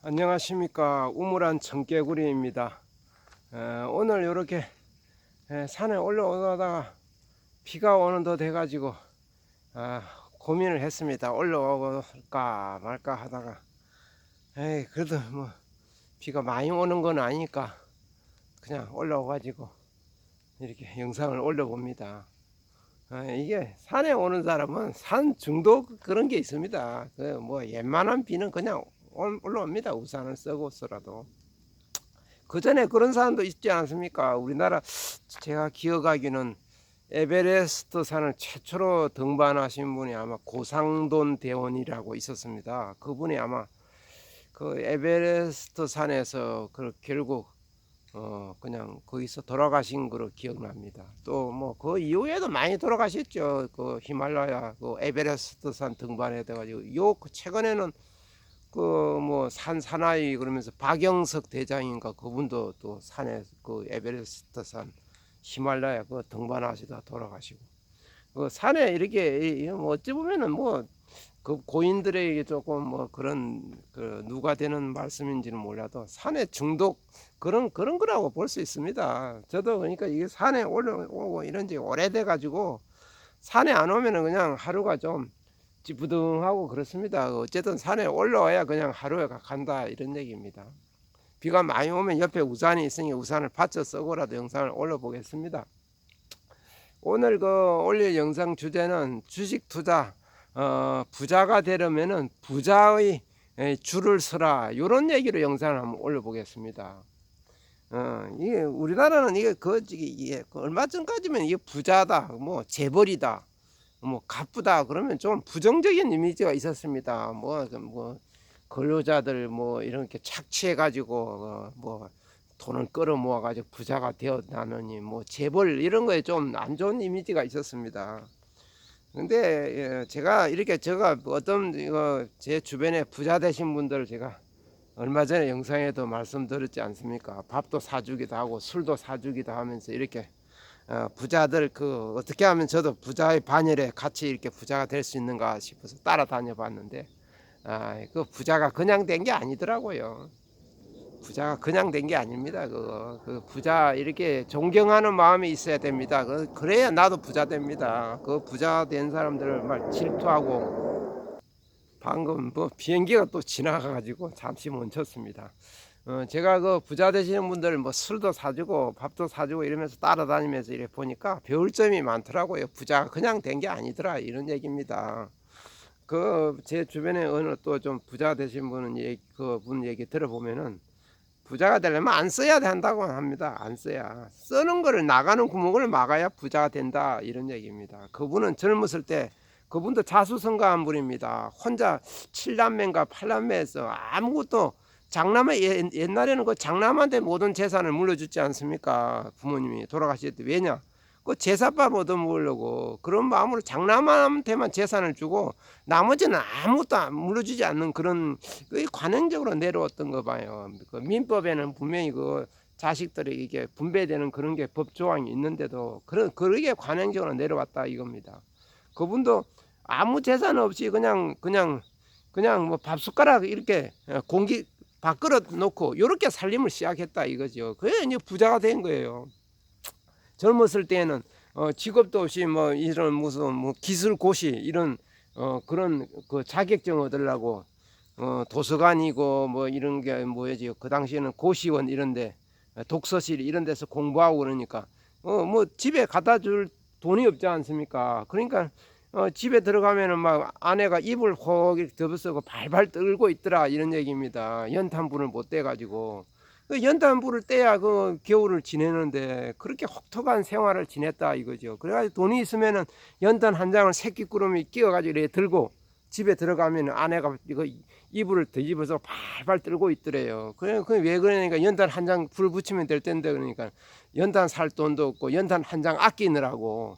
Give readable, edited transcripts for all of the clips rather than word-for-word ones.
안녕하십니까. 우물안 청개구리입니다. 오늘 이렇게 산에 올라오다가 비가 오는 듯 해가지고 고민을 했습니다. 올라올까 말까 하다가 그래도 뭐 비가 많이 오는 건 아니니까 그냥 올라와가지고 이렇게 영상을 올려봅니다. 이게 산에 오는 사람은 산 중독 그런 게 있습니다. 그 뭐 웬만한 비는 그냥 올라옵니다. 우산을 쓰고서라도. 그 전에 그런 사람도 있지 않습니까? 우리나라 제가 기억하기는 에베레스트 산을 최초로 등반하신 분이 아마 고상돈 대원이라고 있었습니다. 그분이 아마 그 에베레스트 산에서 결국 그냥 거기서 돌아가신 거로 기억납니다. 또 뭐 그 이후에도 많이 돌아가셨죠. 그 히말라야 그 에베레스트 산 등반해 가지고 요 최근에는 그 뭐 산 사나이 그러면서 박영석 대장인가 그분도 또 산에 그 에베레스트 산 히말라야 그 등반하시다 돌아가시고 그 산에 이렇게 뭐 어찌 보면은 뭐 그 고인들에게 조금 뭐 그런 그 누가 되는 말씀인지는 몰라도 산에 중독 그런 거라고 볼 수 있습니다. 저도 그러니까 이게 산에 올라오고 이런 지 오래돼 가지고 산에 안 오면은 그냥 하루가 좀 찌부둥하고 그렇습니다. 어쨌든 산에 올라와야 그냥 하루에 간다 이런 얘기입니다. 비가 많이 오면 옆에 우산이 있으니 우산을 받쳐 쓰고라도 영상을 올려보겠습니다. 오늘 그 올릴 영상 주제는 주식 투자 부자가 되려면은 부자의 줄을 서라 이런 얘기로 영상을 한번 올려보겠습니다. 이게 우리나라는 이게 얼마 전까지면 이게 부자다 뭐 재벌이다 뭐 가쁘다 그러면 좀 부정적인 이미지가 있었습니다. 뭐 근로자들 뭐 이렇게 착취해 가지고 뭐 돈을 끌어 모아 가지고 부자가 되었다느니 뭐 재벌 이런 거에 좀 안 좋은 이미지가 있었습니다. 근데 제가 이렇게 제가 어떤 제 주변에 부자 되신 분들 제가 얼마 전에 영상에도 말씀드렸지 않습니까? 밥도 사주기도 하고 술도 사주기도 하면서 이렇게 부자들 그 어떻게 하면 저도 부자의 반열에 같이 이렇게 부자가 될 수 있는가 싶어서 따라다녀 봤는데 그 부자가 그냥 된 게 아니더라고요. 부자가 그냥 된 게 아닙니다. 그 부자 이렇게 존경하는 마음이 있어야 됩니다. 그래야 나도 부자 됩니다. 그 부자 된 사람들을 막 질투하고 방금 뭐 비행기가 또 지나가가지고 잠시 멈췄습니다. 제가 그 부자 되시는 분들 뭐 술도 사주고 밥도 사주고 이러면서 따라다니면서 이렇게 보니까 배울 점이 많더라고요. 부자가 그냥 된 게 아니더라 이런 얘기입니다. 그 제 주변에 어느 또 좀 부자 되신 분은 그분 얘기 들어보면은 부자가 되려면 안 써야 된다고 합니다. 안 써야 쓰는 거를 나가는 구멍을 막아야 부자가 된다 이런 얘기입니다. 그분은 젊었을 때 그분도 자수성가한 분입니다. 혼자 7남매인가 8남매에서 아무것도 장남의 옛날에는 그 장남한테 모든 재산을 물려주지 않습니까? 부모님이 돌아가실 때 왜냐? 그 제사밥 얻어 먹으려고 그런 마음으로 장남한테만 재산을 주고 나머지는 아무것도 물려주지 않는 그런 관행적으로 내려왔던 거 봐요. 그 민법에는 분명히 그 자식들이 이게 분배되는 그런 게 법 조항이 있는데도 그러게 관행적으로 내려왔다 이겁니다. 그분도 아무 재산 없이 그냥 뭐 밥숟가락 이렇게 공기 밥그릇 놓고 이렇게 살림을 시작했다 이거죠. 그래 이제 부자가 된 거예요. 젊었을 때는 직업도 없이 뭐 이런 무슨 뭐 기술고시 이런 그런 그 자격증 얻으려고 도서관이고 뭐 이런 게 뭐지 그 당시에는 고시원 이런데 독서실 이런 데서 공부하고 그러니까 뭐 집에 갖다 줄 돈이 없지 않습니까? 그러니까 집에 들어가면은 막 아내가 이불 혹 이렇게 덮어쓰고 발발 떨고 있더라 이런 얘기입니다. 연탄불을 못 떼가지고 그 연탄불을 떼야 그 겨울을 지내는데 그렇게 혹독한 생활을 지냈다 이거죠. 그래가지고 돈이 있으면은 연탄 한 장을 새끼꾸러미 끼워가지고 이렇게 들고 집에 들어가면 아내가 이거 이불을 뒤집어서 발발 떨고 있더래요. 그왜 그러니까 연탄 한 장 불 붙이면 될 텐데 그러니까 연탄 살 돈도 없고 연탄 한 장 아끼느라고.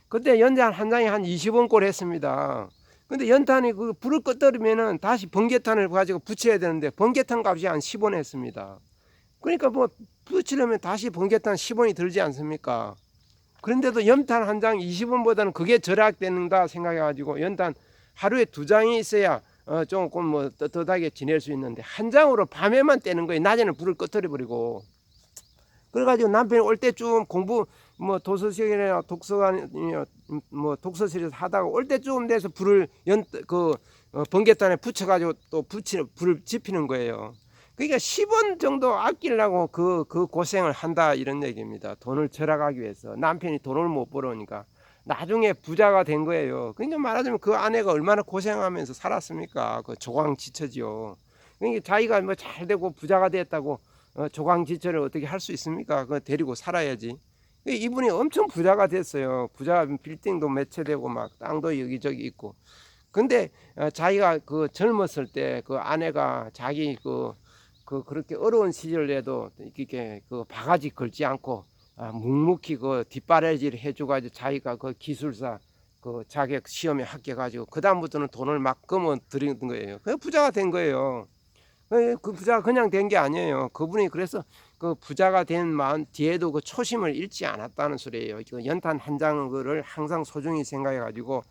그때 연탄 한 장이 한 20원꼴 했습니다. 근데 연탄이 그 불을 꺼뜨리면은 다시 번개탄을 가지고 붙여야 되는데 번개탄 값이 한 10원 했습니다. 그러니까 뭐 붙이려면 다시 번개탄 10원이 들지 않습니까? 그런데도 연탄 한 장 20원보다는 그게 절약된다 생각해가지고 연탄 하루에 2장이 있어야 조금 뭐 떳떳하게 지낼 수 있는데 한 장으로 밤에만 떼는 거예요. 낮에는 불을 꺼트려 버리고. 그래가지고 남편이 올 때쯤 공부 뭐 도서실이나 독서관이나 뭐 독서실에서 하다가 올 때쯤 돼서 불을 번개탄에 붙여가지고 또 불을 지피는 거예요. 그러니까 10원 정도 아끼려고 그 고생을 한다 이런 얘기입니다. 돈을 절약하기 위해서. 남편이 돈을 못 벌어오니까 나중에 부자가 된 거예요. 그러니까 말하자면 그 아내가 얼마나 고생하면서 살았습니까? 그 조광지처지요. 그러니까 자기가 뭐 잘 되고 부자가 됐다고 조광지처를 어떻게 할 수 있습니까? 그 데리고 살아야지. 이분이 엄청 부자가 됐어요. 부자 빌딩도 몇 채 되고 막 땅도 여기저기 있고. 근데 자기가 그 젊었을 때 그 아내가 자기 그렇게 어려운 시절에도 이렇게 그 바가지 걸지 않고 묵묵히 그 뒷바라지를 해줘가지고 자기가 그 기술사 그 자격 시험에 합격해가지고 그 다음부터는 돈을 막 거머 들이는 거예요. 그 부자가 된 거예요. 그 부자가 그냥 된 게 아니에요. 그분이 그래서 그 부자가 된 마음 뒤에도 그 초심을 잃지 않았다는 소리예요. 그 연탄 한 장을 항상 소중히 생각해가지고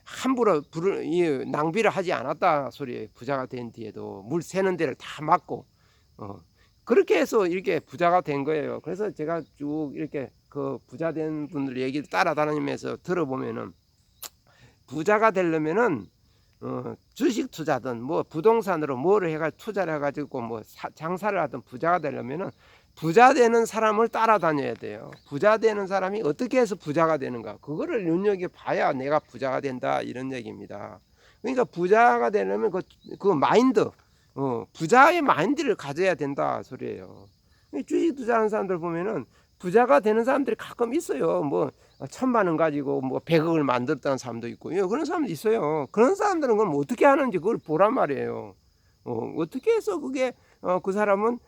함부로 낭비를 하지 않았다 소리예요. 부자가 된 뒤에도 물 새는 데를 다 막고 그렇게 해서 이렇게 부자가 된 거예요. 그래서 제가 쭉 이렇게 그 부자 된 분들 얘기를 따라다니면서 들어보면은 부자가 되려면은 주식 투자든 뭐 부동산으로 뭐를 해가 투자를 해가지고 뭐 장사를 하든 부자가 되려면은 부자 되는 사람을 따라다녀야 돼요. 부자 되는 사람이 어떻게 해서 부자가 되는가 그거를 눈여겨 봐야 내가 부자가 된다 이런 얘기입니다. 그러니까 부자가 되려면 그 마인드 부자의 마인드를 가져야 된다 소리예요. 주식 투자하는 사람들 보면은 부자가 되는 사람들이 가끔 있어요. 뭐 1,000만 원 가지고 뭐 100억을 만들었다는 사람도 있고 그런 사람도 있어요. 그런 사람들은 그럼 어떻게 하는지 그걸 보란 말이에요. 어떻게 해서 그게 그 사람은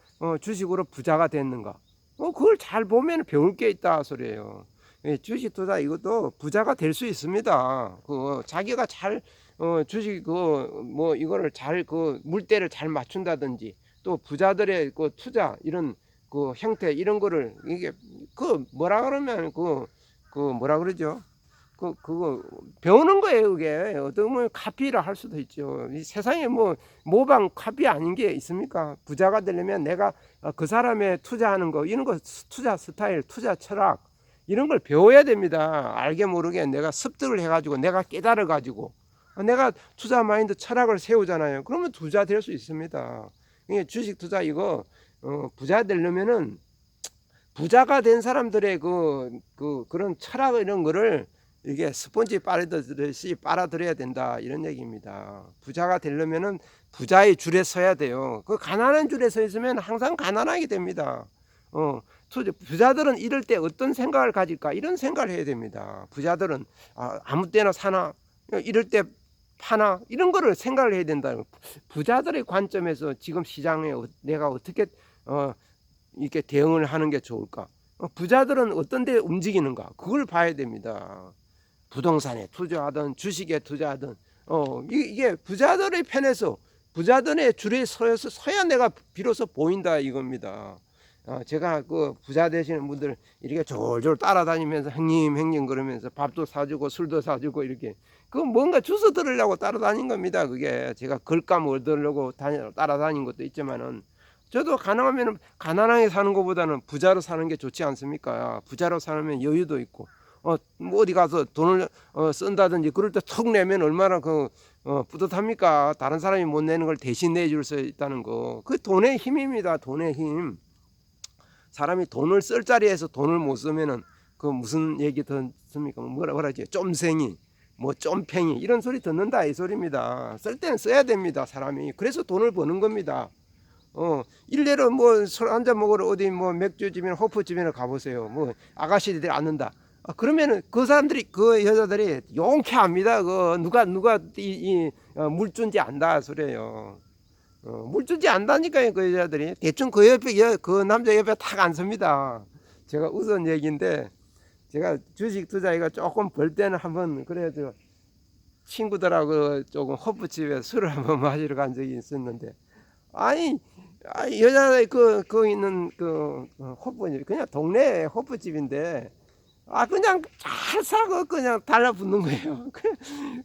주식으로 부자가 됐는가? 그걸 잘 보면 배울 게 있다 소리예요. 주식 투자 이것도 부자가 될 수 있습니다. 자기가 잘 주식 뭐 이거를 잘 물때를 잘 맞춘다든지 또 부자들의 투자 이런 형태 이런 거를 이게 뭐라 그러면 뭐라 그러죠? 그거 배우는 거예요. 그게 어떻게 보면 카피라 할 수도 있죠. 이 세상에 뭐 모방 카피 아닌 게 있습니까? 부자가 되려면 내가 그 사람의 투자하는 거 이런 거 투자 스타일, 투자 철학 이런 걸 배워야 됩니다. 알게 모르게 내가 습득을 해가지고 내가 깨달아가지고 내가 투자 마인드 철학을 세우잖아요. 그러면 부자 될 수 있습니다. 주식 투자 이거 부자 되려면은 부자가 된 사람들의 그런 철학 이런 거를 이게 스펀지 빨아들듯이 빨아들여야 된다 이런 얘기입니다. 부자가 되려면은 부자의 줄에 서야 돼요. 그 가난한 줄에 서 있으면 항상 가난하게 됩니다. 부자들은 이럴 때 어떤 생각을 가질까 이런 생각을 해야 됩니다. 부자들은 아무 때나 사나 이럴 때 파나 이런 거를 생각을 해야 된다. 부자들의 관점에서 지금 시장에 내가 어떻게 이렇게 대응을 하는 게 좋을까? 부자들은 어떤 데 움직이는가? 그걸 봐야 됩니다. 부동산에 투자하든 주식에 투자하든 이게 부자들의 편에서 부자들의 줄에 서야 내가 비로소 보인다 이겁니다. 제가 그 부자 되시는 분들 이렇게 졸졸 따라다니면서 형님 그러면서 밥도 사주고 술도 사주고 이렇게 뭔가 주워 들으려고 따라다닌 겁니다. 그게 제가 걸감 얻으려고 따라다닌 것도 있지만은 저도 가능하면 가난하게 사는 것보다는 부자로 사는 게 좋지 않습니까? 부자로 살면 여유도 있고 뭐 어디 가서 돈을 쓴다든지 그럴 때 턱 내면 얼마나 뿌듯합니까? 다른 사람이 못 내는 걸 대신 내줄 수 있다는 거. 그 돈의 힘입니다. 돈의 힘. 사람이 돈을 쓸 자리에서 돈을 못 쓰면은 무슨 얘기 듣습니까? 뭐라 그러지? 쫌생이 뭐 쫌팽이 이런 소리 듣는다 이 소리입니다. 쓸 때는 써야 됩니다. 사람이. 그래서 돈을 버는 겁니다. 일례로 뭐 술 한잔 먹으러 어디 뭐 맥주집이나 호프집이나 가보세요. 뭐 아가씨들이 앉는다. 그러면은 그 사람들이 그 여자들이 용케합니다. 누가 물 준지 안다 소리예요. 물 준지 안다니까요. 그 여자들이 대충 그 옆에 그 남자 옆에 탁 앉습니다. 제가 우선 얘기인데 제가 주식 투자가 조금 벌 때는 한번 그래도 친구들하고 조금 호프집에 술을 한번 마시러 간 적이 있었는데 아니 여자 있는 호프집 그냥 동네 호프집인데 그냥 잘 사고 그냥 달라붙는 거예요.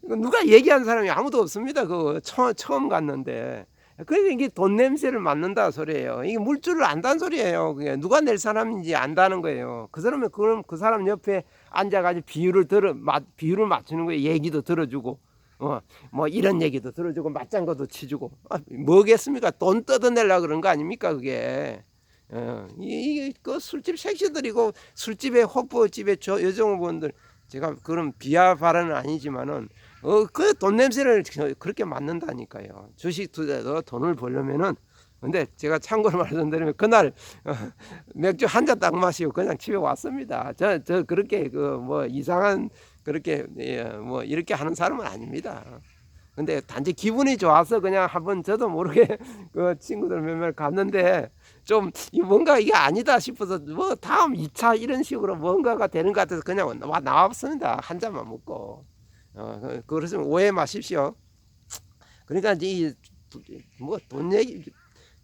누가 얘기한 사람이 아무도 없습니다. 그거 처음 갔는데. 그러니까 이게 돈 냄새를 맡는다 소리예요. 이게 물줄을 안다는 소리예요. 그게 누가 낼 사람인지 안다는 거예요. 그 사람은 그럼 그 사람 옆에 앉아가지고 비율을 맞추는 거예요. 얘기도 들어주고, 뭐 이런 얘기도 들어주고 맞장구도 치주고. 뭐겠습니까? 돈 뜯어내려 그런 거 아닙니까 그게. 이게 그 술집 색시들이고 술집에 호프집에 여성분들 제가 그런 비하 발언은 아니지만은 그 돈 냄새를 그렇게 맡는다니까요. 주식 투자도 돈을 벌려면은 근데 제가 참고로 말씀드리면 그날 맥주 한 잔 딱 마시고 그냥 집에 왔습니다. 저 그렇게 그 뭐 이상한 그렇게 뭐 이렇게 하는 사람은 아닙니다. 근데 단지 기분이 좋아서 그냥 한번 저도 모르게 그 친구들 몇몇 갔는데 좀 뭔가 이게 아니다 싶어서 뭐 다음 2차 이런 식으로 뭔가가 되는 것 같아서 그냥 나왔습니다. 한 잔만 먹고. 그러시면 오해 마십시오. 그러니까 이뭐돈 얘기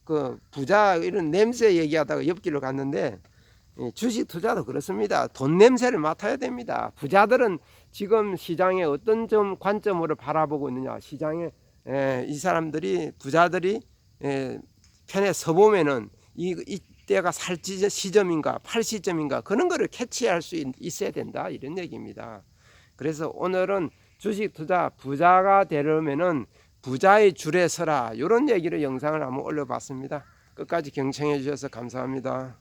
그 부자 이런 냄새 얘기하다가 옆길로 갔는데 주식 투자도 그렇습니다. 돈 냄새를 맡아야 됩니다. 부자들은 지금 시장에 어떤 관점으로 바라보고 있느냐. 시장에 이 사람들이 부자들이 편에 서보면은 이때가 살 시점인가 팔 시점인가 그런 거를 캐치할 수 있어야 된다 이런 얘기입니다. 그래서 오늘은 주식 투자 부자가 되려면은 부자의 줄에 서라 이런 얘기를 영상을 한번 올려봤습니다. 끝까지 경청해 주셔서 감사합니다.